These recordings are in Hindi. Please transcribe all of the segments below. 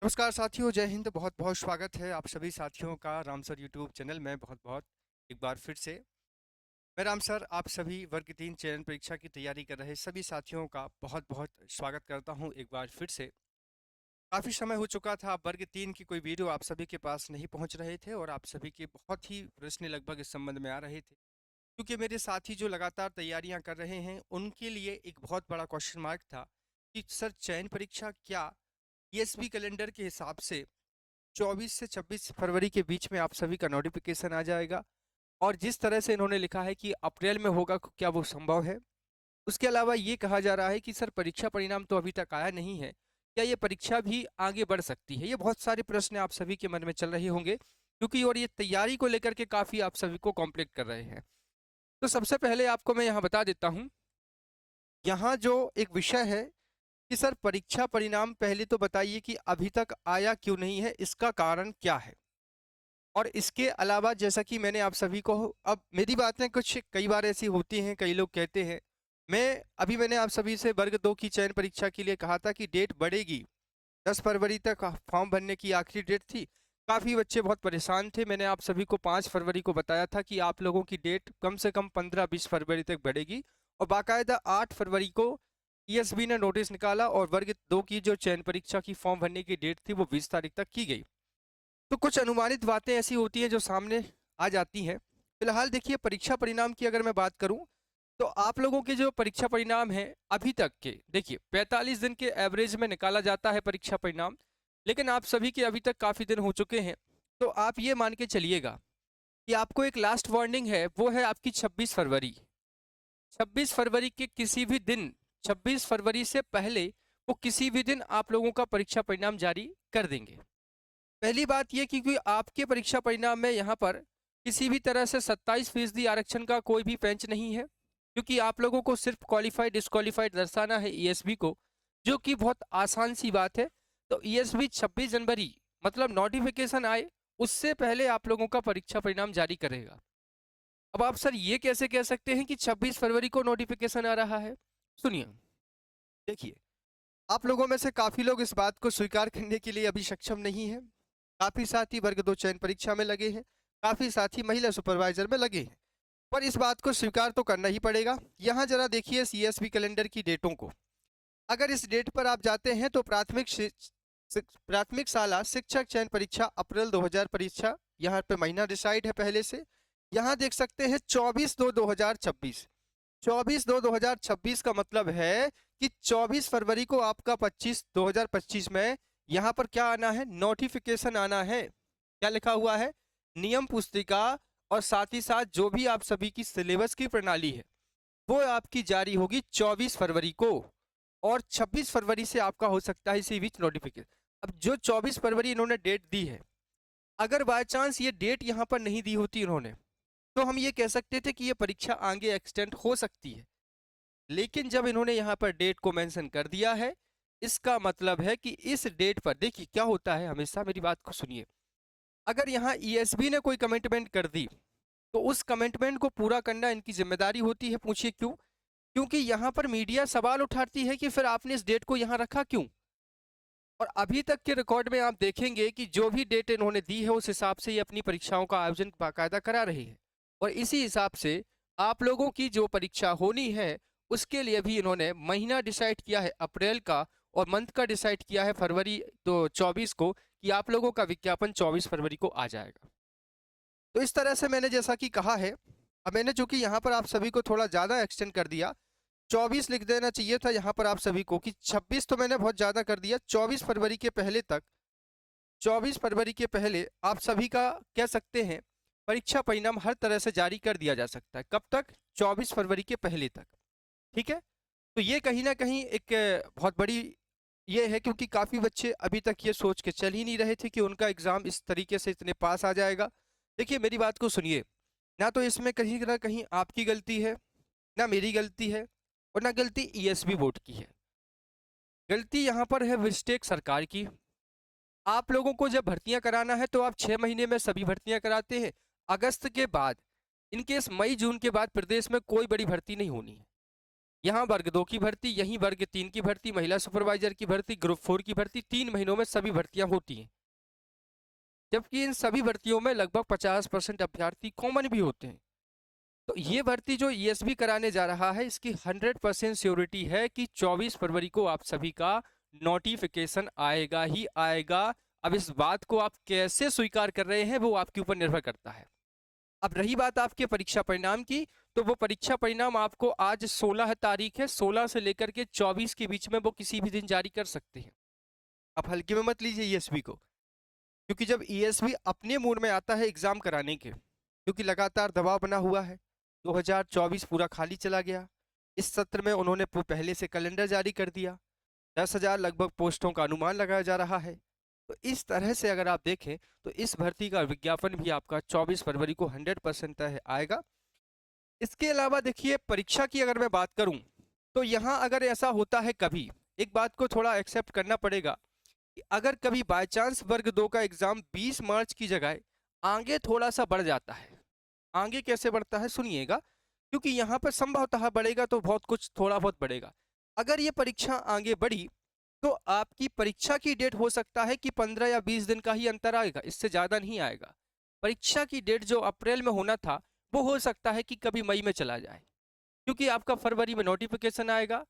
नमस्कार साथियों, जय हिंद। बहुत बहुत स्वागत है आप सभी साथियों का राम सर यूट्यूब चैनल में। बहुत बहुत एक बार फिर से मैं राम सर आप सभी वर्ग 3 चयन परीक्षा की तैयारी कर रहे सभी साथियों का बहुत बहुत स्वागत करता हूं एक बार फिर से। काफ़ी समय हो चुका था, वर्ग 3 की कोई वीडियो आप सभी के पास नहीं पहुंच रहे थे और आप सभी के बहुत ही प्रश्न लगभग इस संबंध में आ रहे थे, क्योंकि मेरे साथी जो लगातार तैयारियां कर रहे हैं उनके लिए एक बहुत बड़ा क्वेश्चन मार्क था कि सर चयन परीक्षा क्या ईएसबी कैलेंडर के हिसाब से 24 से 26 फरवरी के बीच में आप सभी का नोटिफिकेशन आ जाएगा, और जिस तरह से इन्होंने लिखा है कि अप्रैल में होगा, क्या वो संभव है? उसके अलावा ये कहा जा रहा है कि सर परीक्षा परिणाम तो अभी तक आया नहीं है, क्या ये परीक्षा भी आगे बढ़ सकती है? ये बहुत सारे प्रश्न आप सभी के मन में चल रहे होंगे, क्योंकि और ये तैयारी को लेकर के काफ़ी आप सभी को कॉम्प्लेक्ट कर रहे हैं। तो सबसे पहले आपको मैं यहाँ बता देता हूँ, यहाँ जो एक विषय है कि सर परीक्षा परिणाम पहले तो बताइए कि अभी तक आया क्यों नहीं है, इसका कारण क्या है? और इसके अलावा जैसा कि मैंने आप सभी को, अब मेरी बातें कुछ कई बार ऐसी होती हैं, कई लोग कहते हैं, मैंने आप सभी से वर्ग 2 की चयन परीक्षा के लिए कहा था कि डेट बढ़ेगी। 10 फरवरी तक फॉर्म भरने की आखिरी डेट थी। काफ़ी बच्चे बहुत परेशान थे। मैंने आप सभी को 5 फरवरी को बताया था कि आप लोगों की डेट कम से कम 15-20 फरवरी तक बढ़ेगी, और बाकायदा 8 फरवरी को ईएसबी ने नोटिस निकाला और वर्ग 2 की जो चयन परीक्षा की फॉर्म भरने की डेट थी वो 20 तारीख तक की गई। तो कुछ अनुमानित बातें ऐसी होती हैं जो सामने आ जाती हैं। फिलहाल देखिए, परीक्षा परिणाम की अगर मैं बात करूं तो आप लोगों के जो परीक्षा परिणाम है अभी तक के, देखिए 45 दिन के एवरेज में निकाला जाता है परीक्षा परिणाम, लेकिन आप सभी के अभी तक काफ़ी दिन हो चुके हैं। तो आप ये मान के चलिएगा कि आपको एक लास्ट वार्निंग है, वो है आपकी 26 फरवरी। 26 फरवरी के किसी भी दिन, 26 फरवरी से पहले वो किसी भी दिन आप लोगों का परीक्षा परिणाम जारी कर देंगे। पहली बात ये कि क्योंकि आपके परीक्षा परिणाम में यहाँ पर किसी भी तरह से 27% आरक्षण का कोई भी पेंच नहीं है, क्योंकि आप लोगों को सिर्फ क्वालिफाइड डिस्क्वालिफाइड दर्शाना है ईएसबी को, जो कि बहुत आसान सी बात है। तो ईएसबी 26 जनवरी मतलब नोटिफिकेशन आए उससे पहले आप लोगों का परीक्षा परिणाम जारी करेगा। अब आप सर ये कैसे कह सकते हैं कि 26 फरवरी को नोटिफिकेशन आ रहा है? सुनिए, देखिए, आप लोगों में से काफ़ी लोग इस बात को स्वीकार करने के लिए अभी सक्षम नहीं है। काफ़ी साथी वर्ग 2 चयन परीक्षा में लगे हैं, काफ़ी साथी महिला सुपरवाइजर में लगे हैं, पर इस बात को स्वीकार तो करना ही पड़ेगा। यहाँ जरा देखिए सीएसबी कैलेंडर की डेटों को। अगर इस डेट पर आप जाते हैं तो प्राथमिक शाला शिक्षक चयन परीक्षा अप्रैल 2000 परीक्षा, यहाँ पे महीना डिसाइड है पहले से। यहाँ देख सकते हैं 24/2/2026। 24/2/2026 का मतलब है कि 24 फरवरी को आपका 2025 में यहाँ पर क्या आना है? नोटिफिकेशन आना है। क्या लिखा हुआ है? नियम पुस्तिका, और साथ ही साथ जो भी आप सभी की सिलेबस की प्रणाली है वो आपकी जारी होगी 24 फरवरी को, और 26 फरवरी से आपका हो सकता है इसी बीच नोटिफिकेशन। अब जो 24 फरवरी इन्होंने डेट दी है, अगर बाय चांस ये डेट यहाँ पर नहीं दी होती इन्होंने, तो हम ये कह सकते थे कि ये परीक्षा आगे एक्सटेंड हो सकती है। लेकिन जब इन्होंने यहाँ पर डेट को मेंशन कर दिया है, इसका मतलब है कि इस डेट पर, देखिए क्या होता है, हमेशा मेरी बात को सुनिए, अगर यहाँ ईएसबी ने कोई कमिटमेंट कर दी तो उस कमिटमेंट को पूरा करना इनकी जिम्मेदारी होती है। पूछिए क्यों? क्योंकि यहाँ पर मीडिया सवाल उठाती है कि फिर आपने इस डेट को यहाँ रखा क्यों। और अभी तक के रिकॉर्ड में आप देखेंगे कि जो भी डेट इन्होंने दी है उस हिसाब से ये अपनी परीक्षाओं का आयोजन बाकायदा करा रही है, और इसी हिसाब से आप लोगों की जो परीक्षा होनी है उसके लिए भी इन्होंने महीना डिसाइड किया है अप्रैल का, और मंथ का डिसाइड किया है फरवरी तो 24 को, कि आप लोगों का विज्ञापन 24 फरवरी को आ जाएगा। तो इस तरह से मैंने जैसा कि कहा है, अब मैंने चूंकि यहाँ पर आप सभी को थोड़ा ज़्यादा एक्सटेंड कर दिया, 24 लिख देना चाहिए था यहाँ पर आप सभी को, कि 26 तो मैंने बहुत ज़्यादा कर दिया। 24 फरवरी के पहले तक, 24 फरवरी के पहले आप सभी का कह सकते हैं परीक्षा परिणाम हर तरह से जारी कर दिया जा सकता है। कब तक? 24 फरवरी के पहले तक। ठीक है, तो ये कहीं ना कहीं एक बहुत बड़ी ये है, क्योंकि काफ़ी बच्चे अभी तक ये सोच के चल ही नहीं रहे थे कि उनका एग्ज़ाम इस तरीके से इतने पास आ जाएगा। देखिए मेरी बात को सुनिए, ना तो इसमें कहीं ना कहीं आपकी गलती है, ना मेरी गलती है, और ना गलती ईएसबी बोर्ड की है। गलती यहाँ पर है मिस्टेक सरकार की। आप लोगों को जब भर्तियां कराना है तो आप 6 महीने में सभी भर्तियां कराते हैं। अगस्त के बाद, इनकेस मई जून के बाद प्रदेश में कोई बड़ी भर्ती नहीं होनी है। यहाँ वर्ग 2 की भर्ती, यहीं वर्ग 3 की भर्ती, महिला सुपरवाइजर की भर्ती, ग्रुप 4 की भर्ती, 3 महीनों में सभी भर्तियां होती हैं। जबकि इन सभी भर्तियों में लगभग 50% अभ्यर्थी कॉमन भी होते हैं। तो ये भर्ती जो ईएसबी कराने जा रहा है, इसकी 100% श्योरिटी है कि 24 फरवरी को आप सभी का नोटिफिकेशन आएगा ही आएगा। अब इस बात को आप कैसे स्वीकार कर रहे हैं वो आपके ऊपर निर्भर करता है। अब रही बात आपके परीक्षा परिणाम की, तो वो परीक्षा परिणाम आपको आज 16 तारीख है, 16 से लेकर के 24 के बीच में वो किसी भी दिन जारी कर सकते हैं। आप हल्के में मत लीजिए ईएसबी को, क्योंकि जब ईएसबी अपने मूड में आता है एग्जाम कराने के, क्योंकि लगातार दबाव बना हुआ है, 2024 पूरा खाली चला गया। इस सत्र में उन्होंने पहले से कैलेंडर जारी कर दिया, 10,000 लगभग पोस्टों का अनुमान लगाया जा रहा है। तो इस तरह से अगर आप देखें तो इस भर्ती का विज्ञापन भी आपका 24 फरवरी को 100% आएगा। इसके अलावा देखिए, परीक्षा की अगर मैं बात करूं तो यहाँ अगर ऐसा होता है कभी, एक बात को थोड़ा एक्सेप्ट करना पड़ेगा कि अगर कभी बाय चांस वर्ग 2 का एग्जाम 20 मार्च की जगह आगे थोड़ा सा बढ़ जाता है। आगे कैसे बढ़ता है सुनिएगा, क्योंकि यहाँ पर संभवतः बढ़ेगा तो बहुत कुछ थोड़ा बहुत बढ़ेगा। अगर ये परीक्षा आगे बढ़ी तो आपकी परीक्षा की डेट हो सकता है कि 15 या 20 दिन का ही अंतर आएगा, इससे ज़्यादा नहीं आएगा। परीक्षा की डेट जो अप्रैल में होना था वो हो सकता है कि कभी मई में चला जाए, क्योंकि आपका फरवरी में नोटिफिकेशन आएगा,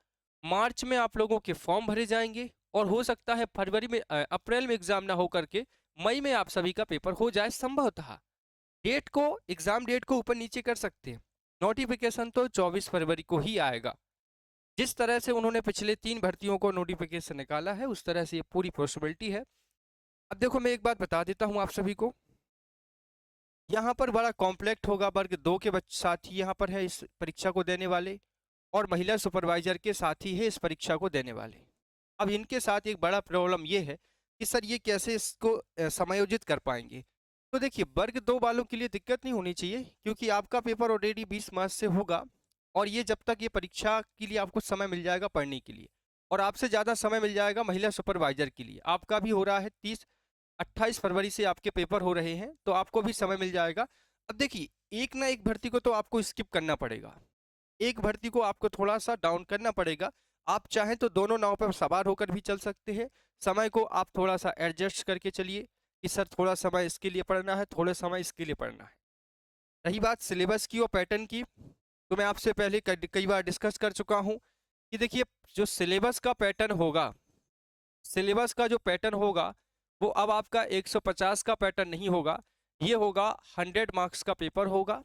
मार्च में आप लोगों के फॉर्म भरे जाएंगे और हो सकता है फरवरी में अप्रैल में एग्जाम ना हो करके मई में आप सभी का पेपर हो जाए संभवतः। डेट को, एग्जाम डेट को ऊपर नीचे कर सकते हैं, नोटिफिकेशन तो 24 फरवरी को ही आएगा। जिस तरह से उन्होंने पिछले 3 भर्तियों को नोटिफिकेशन निकाला है उस तरह से ये पूरी पॉसिबिलिटी है। अब देखो, मैं एक बात बता देता हूँ आप सभी को, यहाँ पर बड़ा कॉम्प्लेक्ट होगा, वर्ग 2 के साथी यहाँ पर है इस परीक्षा को देने वाले, और महिला सुपरवाइजर के साथी है इस परीक्षा को देने वाले। अब इनके साथ एक बड़ा प्रॉब्लम ये है कि सर ये कैसे इसको समायोजित कर पाएंगे। तो देखिए, वर्ग 2 वालों के लिए दिक्कत नहीं होनी चाहिए, क्योंकि आपका पेपर ऑलरेडी 20 मार्च से होगा, और ये जब तक ये परीक्षा के लिए आपको समय मिल जाएगा पढ़ने के लिए, और आपसे ज़्यादा समय मिल जाएगा महिला सुपरवाइजर के लिए। आपका भी हो रहा है 28 फरवरी से आपके पेपर हो रहे हैं, तो आपको भी समय मिल जाएगा। अब देखिए, एक ना एक भर्ती को तो आपको स्किप करना पड़ेगा, एक भर्ती को आपको थोड़ा सा डाउन करना पड़ेगा। आप चाहें तो दोनों नाव पर सवार होकर भी चल सकते हैं। समय को आप थोड़ा सा एडजस्ट करके चलिए कि सर थोड़ा समय इसके लिए पढ़ना है, थोड़ा समय इसके लिए पढ़ना है। रही बात सिलेबस की और पैटर्न की, तो मैं आपसे पहले कई बार डिस्कस कर चुका हूँ कि देखिए, जो सिलेबस का पैटर्न होगा, सिलेबस का जो पैटर्न होगा वो अब आपका 150 का पैटर्न नहीं होगा, ये होगा 100 मार्क्स का पेपर होगा।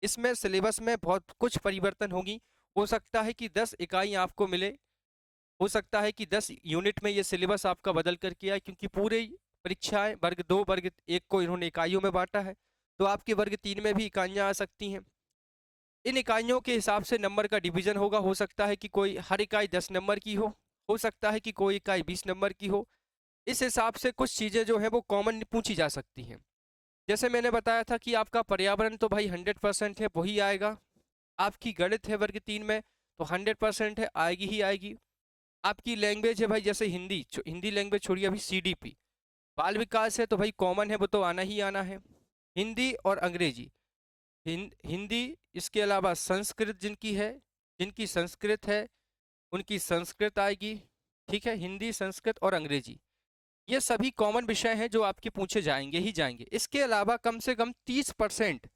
इसमें सिलेबस में बहुत कुछ परिवर्तन होगी। हो सकता है कि 10 इकाई आपको मिले, हो सकता है कि 10 यूनिट में ये सिलेबस आपका बदल करके आए, क्योंकि पूरे परीक्षाएं वर्ग 2 वर्ग 1 को इन्होंने इकाइयों में बांटा है, तो आपके वर्ग 3 में भी इकाइयाँ आ सकती हैं। इन इकाइयों के हिसाब से नंबर का डिवीजन होगा। हो सकता है कि कोई हर इकाई 10 नंबर की हो सकता है कि कोई इकाई 20 नंबर की हो। इस हिसाब से कुछ चीज़ें जो है वो कॉमन पूछी जा सकती हैं। जैसे मैंने बताया था कि आपका पर्यावरण तो भाई 100% है, वही आएगा। आपकी गणित है वर्ग 3 में, तो 100% है, आएगी ही आएगी। आपकी लैंग्वेज है भाई, जैसे हिंदी, हिंदी लैंग्वेज छोड़िए, अभी सीडीपी बाल विकास है, तो भाई कॉमन है, वो तो आना ही आना है। हिंदी और अंग्रेजी, हिंदी, इसके अलावा संस्कृत जिनकी है, जिनकी संस्कृत है उनकी संस्कृत आएगी। ठीक है, हिंदी, संस्कृत और अंग्रेजी, ये सभी कॉमन विषय हैं जो आपके पूछे जाएंगे ही जाएंगे। इसके अलावा कम से कम 30%,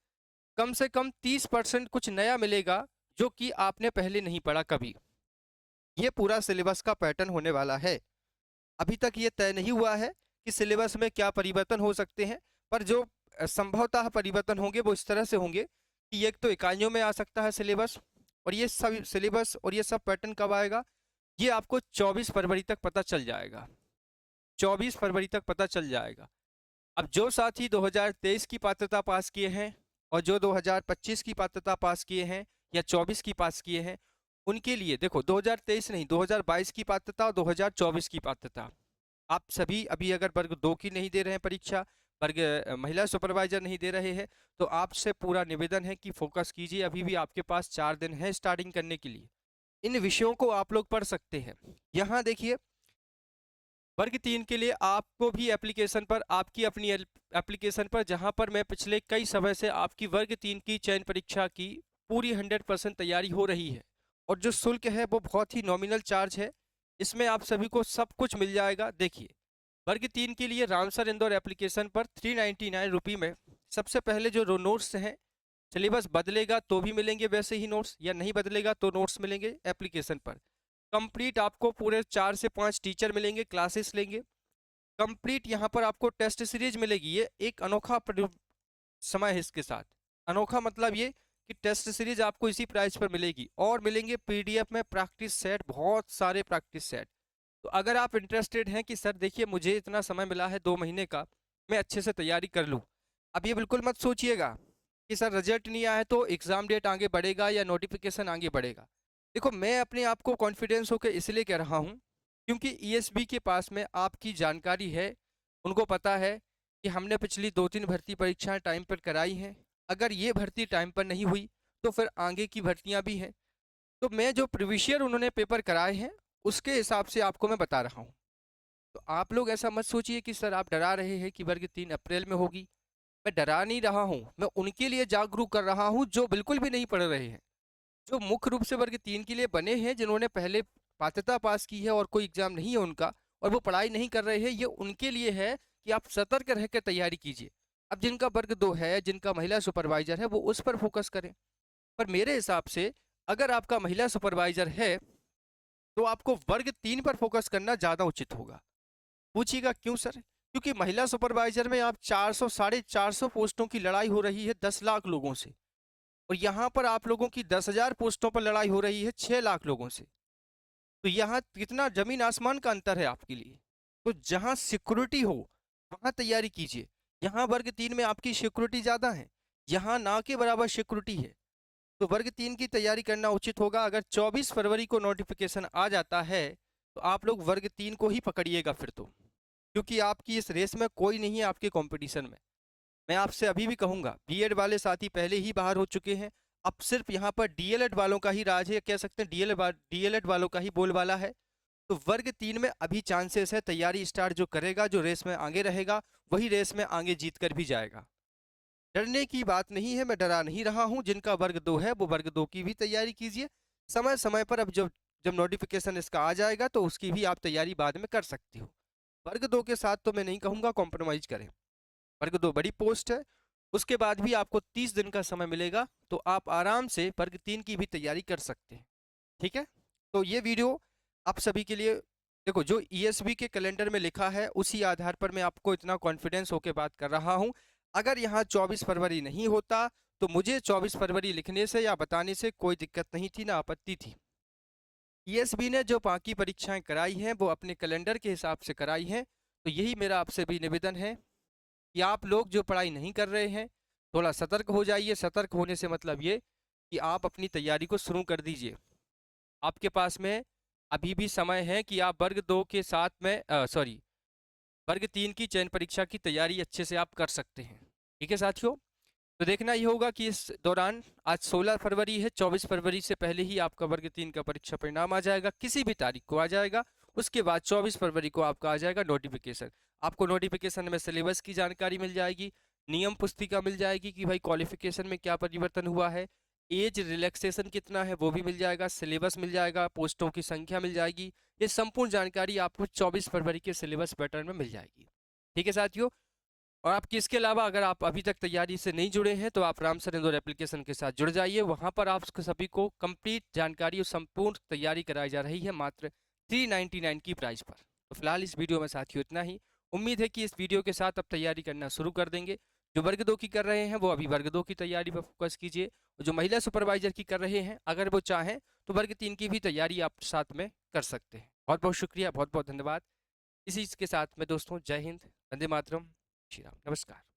कम से कम 30% कुछ नया मिलेगा जो कि आपने पहले नहीं पढ़ा कभी। ये पूरा सिलेबस का पैटर्न होने वाला है। अभी तक ये तय नहीं हुआ है कि सिलेबस में क्या परिवर्तन हो सकते हैं, पर जो संभवतः परिवर्तन होंगे वो इस तरह से होंगे कि एक तो इकाइयों में आ सकता है सिलेबस, और ये सब सिलेबस और ये सब पैटर्न कब आएगा, ये आपको 24 फरवरी तक पता चल जाएगा। 24 फरवरी तक पता चल जाएगा। अब जो साथी 2023 की पात्रता पास किए हैं और जो 2025 की पात्रता पास किए हैं या 24 की पास किए हैं, उनके लिए देखो 2023 नहीं, 2022 की पात्रता और 2024 की पात्रता, आप सभी अभी अगर वर्ग 2 की नहीं दे रहे हैं परीक्षा, वर्ग महिला सुपरवाइजर नहीं दे रहे हैं, तो आपसे पूरा निवेदन है कि फोकस कीजिए। अभी भी आपके पास 4 दिन है स्टार्टिंग करने के लिए। इन विषयों को आप लोग पढ़ सकते हैं। यहाँ देखिए, वर्ग 3 के लिए आपको भी एप्लीकेशन पर, आपकी अपनी एप्लीकेशन पर, जहां पर मैं पिछले कई समय से आपकी वर्ग 3 की चयन परीक्षा की पूरी 100% तैयारी हो रही है, और जो शुल्क है वो बहुत ही नॉमिनल चार्ज है। इसमें आप सभी को सब कुछ मिल जाएगा। देखिए, वर्ग 3 के लिए रामसर इंदौर एप्लीकेशन पर 399 रुपये में सबसे पहले जो नोट्स हैं, सिलेबस बदलेगा तो भी मिलेंगे वैसे ही नोट्स, या नहीं बदलेगा तो नोट्स मिलेंगे एप्लीकेशन पर। कंप्लीट आपको पूरे 4 से 5 टीचर मिलेंगे, क्लासेस लेंगे। कंप्लीट यहाँ पर आपको टेस्ट सीरीज मिलेगी। ये एक अनोखा समय है इसके साथ। अनोखा मतलब ये कि टेस्ट सीरीज आपको इसी प्राइस पर मिलेगी, और मिलेंगे पीडीएफ में प्रैक्टिस सेट, बहुत सारे प्रैक्टिस सेट। तो अगर आप इंटरेस्टेड हैं कि सर देखिए मुझे इतना समय मिला है 2 महीने का, मैं अच्छे से तैयारी कर लूँ, अब ये बिल्कुल मत सोचिएगा कि सर रिजल्ट नहीं आया तो एग्ज़ाम डेट आगे बढ़ेगा या नोटिफिकेशन आगे बढ़ेगा। देखो, मैं अपने आप को कॉन्फिडेंस होकर इसलिए कह रहा हूँ क्योंकि ईएसबी के पास में आपकी जानकारी है। उनको पता है कि हमने पिछली 2-3 भर्ती परीक्षाएं टाइम पर कराई हैं। अगर ये भर्ती टाइम पर नहीं हुई तो फिर आगे की भर्तियां भी हैं। तो मैं जो प्रीवियस ईयर उन्होंने पेपर कराए हैं उसके हिसाब से आपको मैं बता रहा हूँ। तो आप लोग ऐसा मत सोचिए कि सर आप डरा रहे हैं कि वर्ग 3 अप्रैल में होगी। मैं डरा नहीं रहा हूँ, मैं उनके लिए जागरूक कर रहा हूँ जो बिल्कुल भी नहीं पढ़ रहे हैं, जो मुख्य रूप से वर्ग 3 के लिए बने हैं, जिन्होंने पहले पात्रता पास की है और कोई एग्जाम नहीं है उनका, और वो पढ़ाई नहीं कर रहे हैं। ये उनके लिए है कि आप सतर्क रह कर तैयारी कीजिए। अब जिनका वर्ग 2 है, जिनका महिला सुपरवाइजर है, वो उस पर फोकस करें। पर मेरे हिसाब से अगर आपका महिला सुपरवाइजर है तो आपको वर्ग 3 पर फोकस करना ज़्यादा उचित होगा। पूछिएगा क्यों सर? क्योंकि महिला सुपरवाइजर में आप 400 साढ़े 400 पोस्टों की लड़ाई हो रही है 10 लाख लोगों से, और यहाँ पर आप लोगों की 10,000 पोस्टों पर लड़ाई हो रही है 6 लाख लोगों से। तो यहाँ कितना जमीन आसमान का अंतर है आपके लिए। तो जहाँ सिक्योरिटी हो वहाँ तैयारी कीजिए। यहाँ वर्ग 3 में आपकी सिक्योरिटी ज़्यादा है, यहाँ ना के बराबर सिक्योरिटी है। तो वर्ग 3 की तैयारी करना उचित होगा। अगर 24 फरवरी को नोटिफिकेशन आ जाता है तो आप लोग वर्ग 3 को ही पकड़िएगा फिर तो, क्योंकि आपकी इस रेस में कोई नहीं है आपके कंपटीशन में। मैं आपसे अभी भी कहूँगा, बीएड वाले साथी पहले ही बाहर हो चुके हैं। अब सिर्फ यहाँ पर डीएलएड वालों का ही राज है, कह सकते हैं डीएलएड वालों का ही बोलबाला है। तो वर्ग 3 में अभी चांसेस है, तैयारी स्टार्ट जो करेगा, जो रेस में आगे रहेगा, वही रेस में आगे जीत कर भी जाएगा। डरने की बात नहीं है, मैं डरा नहीं रहा हूँ। जिनका वर्ग 2 है वो वर्ग 2 की भी तैयारी कीजिए समय समय पर। अब जब जब नोटिफिकेशन इसका आ जाएगा तो उसकी भी आप तैयारी बाद में कर सकती हो। वर्ग 2 के साथ तो मैं नहीं कहूँगा कॉम्प्रोमाइज करें। वर्ग 2 बड़ी पोस्ट है, उसके बाद भी आपको 30 दिन का समय मिलेगा, तो आप आराम से वर्ग 3 की भी तैयारी कर सकते हैं। ठीक है, तो ये वीडियो आप सभी के लिए, देखो जो ईएसबी के कैलेंडर में लिखा है उसी आधार पर मैं आपको इतना कॉन्फिडेंस होकर बात कर रहा हूँ। अगर यहाँ 24 फरवरी नहीं होता तो मुझे 24 फरवरी लिखने से या बताने से कोई दिक्कत नहीं थी, ना आपत्ति थी। ईएसबी ने जो बाकी परीक्षाएं कराई हैं वो अपने कैलेंडर के हिसाब से कराई हैं। तो यही मेरा आपसे भी निवेदन है कि आप लोग जो पढ़ाई नहीं कर रहे हैं थोड़ा सतर्क हो जाइए। सतर्क होने से मतलब ये कि आप अपनी तैयारी को शुरू कर दीजिए। आपके पास में अभी भी समय है कि आप वर्ग 2 के साथ में वर्ग 3 की चयन परीक्षा की तैयारी अच्छे से आप कर सकते हैं। ठीक है साथियों, तो देखना ये होगा कि इस दौरान, आज 16 फरवरी है, 24 फरवरी से पहले ही आपका वर्ग 3 का परीक्षा परिणाम आ जाएगा, किसी भी तारीख को आ जाएगा। उसके बाद 24 फरवरी को आपका आ जाएगा नोटिफिकेशन। आपको नोटिफिकेशन में सिलेबस की जानकारी मिल जाएगी, नियम पुस्तिका मिल जाएगी कि भाई क्वालिफिकेशन में क्या परिवर्तन हुआ है, एज रिलैक्सेशन कितना है वो भी मिल जाएगा, सिलेबस मिल जाएगा, पोस्टों की संख्या मिल जाएगी। ये संपूर्ण जानकारी आपको 24 फरवरी के सिलेबस पैटर्न में मिल जाएगी। ठीक है साथियों, और आपकी इसके अलावा अगर आप अभी तक तैयारी से नहीं जुड़े हैं तो आप रामसर इंदौर एप्लीकेशन के साथ जुड़ जाइए। वहाँ पर आप सभी को कंप्लीट जानकारी और संपूर्ण तैयारी कराई जा रही है मात्र 399 की प्राइस पर। तो फिलहाल इस वीडियो में साथियों इतना ही। उम्मीद है कि इस वीडियो के साथ आप तैयारी करना शुरू कर देंगे। जो वर्ग 2 की कर रहे हैं वो अभी वर्ग 2 की तैयारी पर फोकस कीजिए, और जो महिला सुपरवाइजर की कर रहे हैं अगर वो चाहें तो वर्ग 3 की भी तैयारी आप साथ में कर सकते हैं। बहुत बहुत शुक्रिया, बहुत बहुत धन्यवाद। इसी के साथ में दोस्तों, जय हिंद, वंदे मातरम, श्री राम, नमस्कार।